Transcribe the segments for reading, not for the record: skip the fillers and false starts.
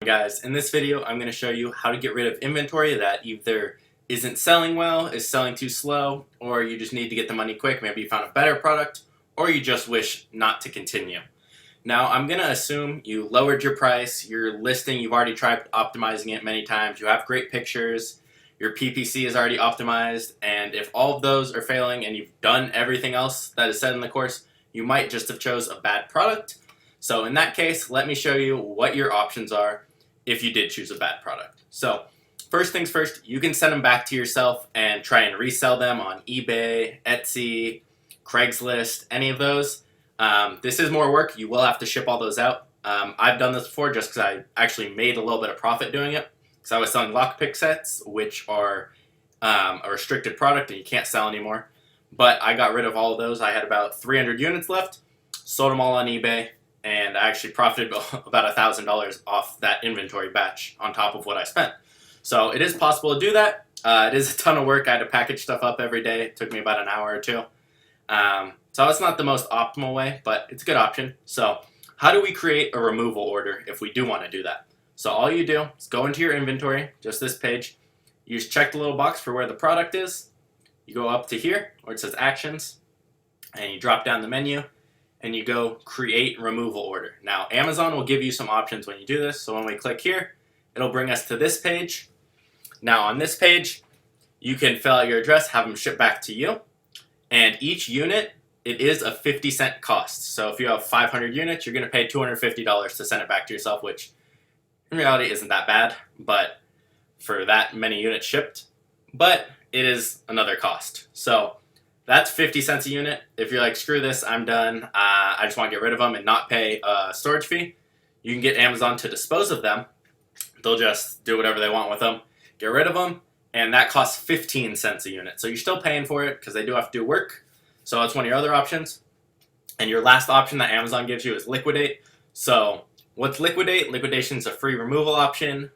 guys? In this video I'm going to show you how to get rid of inventory that either isn't selling well, is selling too slow, or you just need to get the money quick. Maybe you found a better product, or you just wish not to continue. Now I'm going to assume you lowered your price, your listing, you've already tried optimizing it many times, you have great pictures, your PPC is already optimized, and if all of those are failing and you've done everything else that is said in the course, you might just have chose a bad product. So in that case, let me show you what your options are if you did choose a bad product. So first things first, you can send them back to yourself and try and resell them on eBay, Etsy, Craigslist, any of those. This is more work. You will have to ship all those out. I've done this before just because I actually made a little bit of profit doing it. Because I was selling lockpick sets, which are a restricted product and you can't sell anymore. But I got rid of all of those. I had about 300 units left, sold them all on eBay, and I actually profited about $1,000 off that inventory batch on top of what I spent. So it is possible to do that. It is a ton of work. I had to package stuff up every day. It took me about an hour or two. So it's not the most optimal way, but it's a good option. So how do we create a removal order if we do want to do that? So all you do is go into your inventory, just this page. You just check the little box for where the product is. You go up to here where it says actions, and you drop down the menu, and you go create removal order. Now Amazon will give you some options when you do this. So when we click here, it'll bring us to this page. Now on this page, you can fill out your address, have them shipped back to you. And each unit, it is a 50-cent cost. So if you have 500 units, you're going to pay $250 to send it back to yourself, which in reality isn't that bad, but for that many units shipped. But it is another cost. So that's 50 cents a unit. If you're like, screw this, I'm done, I just want to get rid of them and not pay a storage fee, you can get Amazon to dispose of them. They'll just do whatever they want with them, get rid of them, and that costs 15 cents a unit. So you're still paying for it because they do have to do work. So that's one of your other options. And your last option that Amazon gives you is liquidate. So what's liquidate? Liquidation is a free removal option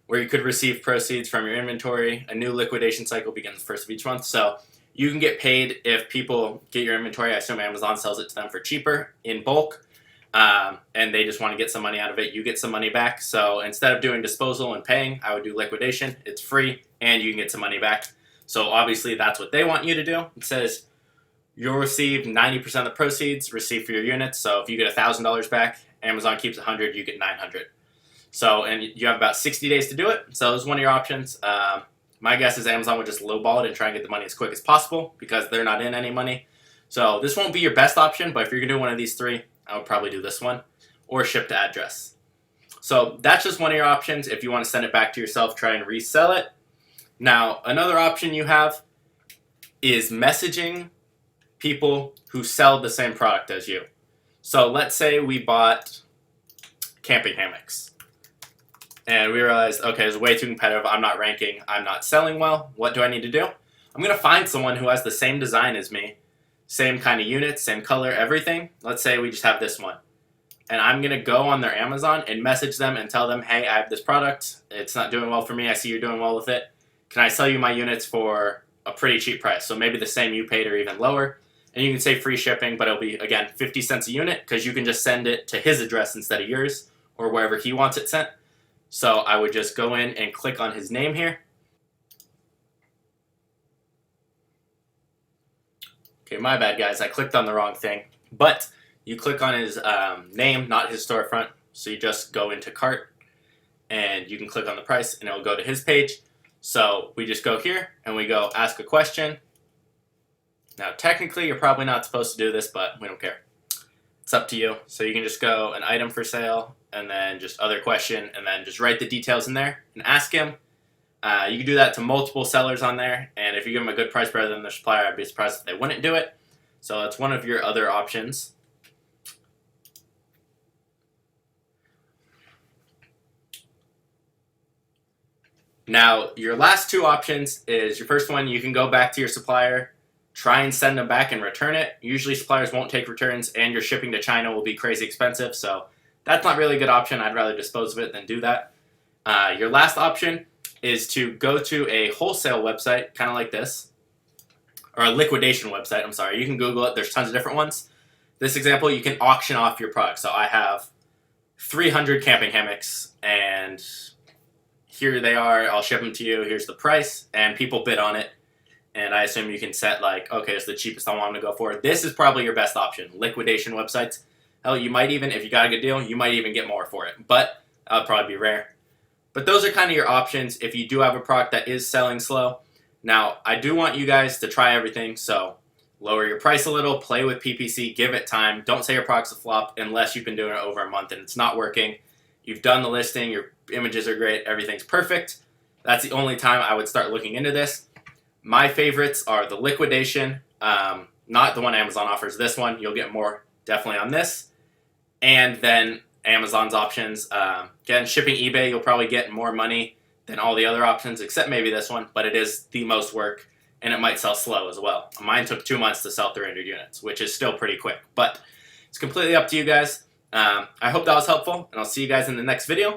where you could receive proceeds from your inventory. A new liquidation cycle begins the first of each month. So you can get paid if people get your inventory. I assume Amazon sells it to them for cheaper in bulk, and they just want to get some money out of it. You get some money back. So instead of doing disposal and paying, I would do liquidation. It's free, and you can get some money back. So obviously that's what they want you to do. It says you'll receive 90% of the proceeds received for your units. So if you get $1,000 back, Amazon keeps 100, you get 900. So, and you have about 60 days to do it. So it's one of your options. My guess is Amazon would just lowball it and try and get the money as quick as possible because they're not in any money. So this won't be your best option, but if you're going to do one of these three, I would probably do this one or ship to address. So that's just one of your options. If you want to send it back to yourself, try and resell it. Now, another option you have is messaging people who sell the same product as you. So let's say we bought camping hammocks. And we realized, okay, it's way too competitive. I'm not ranking. I'm not selling well. What do I need to do? I'm going to find someone who has the same design as me, same kind of units, same color, everything. Let's say we just have this one. And I'm going to go on their Amazon and message them and tell them, hey, I have this product. It's not doing well for me. I see you're doing well with it. Can I sell you my units for a pretty cheap price? So maybe the same you paid or even lower. And you can say free shipping, but it'll be, again, 50 cents a unit because you can just send it to his address instead of yours or wherever he wants it sent. So I would just go in and click on his name here. Okay, my bad guys, I clicked on the wrong thing. But you click on his name, not his storefront. So you just go into cart and you can click on the price and it'll go to his page. So we just go here and we go ask a question. Now technically you're probably not supposed to do this, but we don't care. It's up to you. So you can just go an item for sale and then just other question and then just write the details in there and ask him. You can do that to multiple sellers on there, and if you give them a good price better than their supplier, I'd be surprised if they wouldn't do it. So that's one of your other options. Now your last two options is your first one, you can go back to your supplier, try and send them back and return it. Usually suppliers won't take returns and your shipping to China will be crazy expensive, so that's not really a good option. I'd rather dispose of it than do that. Your last option is to go to a wholesale website, kind of like this, or a liquidation website, I'm sorry. You can Google it. There's tons of different ones. This example, you can auction off your product. So I have 300 camping hammocks, and here they are. I'll ship them to you. Here's the price, and people bid on it. And I assume you can set like, okay, it's the cheapest I want them to go for. This is probably your best option. Liquidation websites. Hell, you might even, if you got a good deal, you might even get more for it. But that would probably be rare. But those are kind of your options if you do have a product that is selling slow. Now, I do want you guys to try everything, so lower your price a little, play with PPC, give it time. Don't say your product's a flop unless you've been doing it over a month and it's not working. You've done the listing, your images are great, everything's perfect. That's the only time I would start looking into this. My favorites are the liquidation, not the one Amazon offers, this one. You'll get more definitely on this. And then Amazon's options. Again, shipping eBay, you'll probably get more money than all the other options, except maybe this one, but it is the most work, and it might sell slow as well. Mine took 2 months to sell 300 units, which is still pretty quick, but it's completely up to you guys. I hope that was helpful, and I'll see you guys in the next video.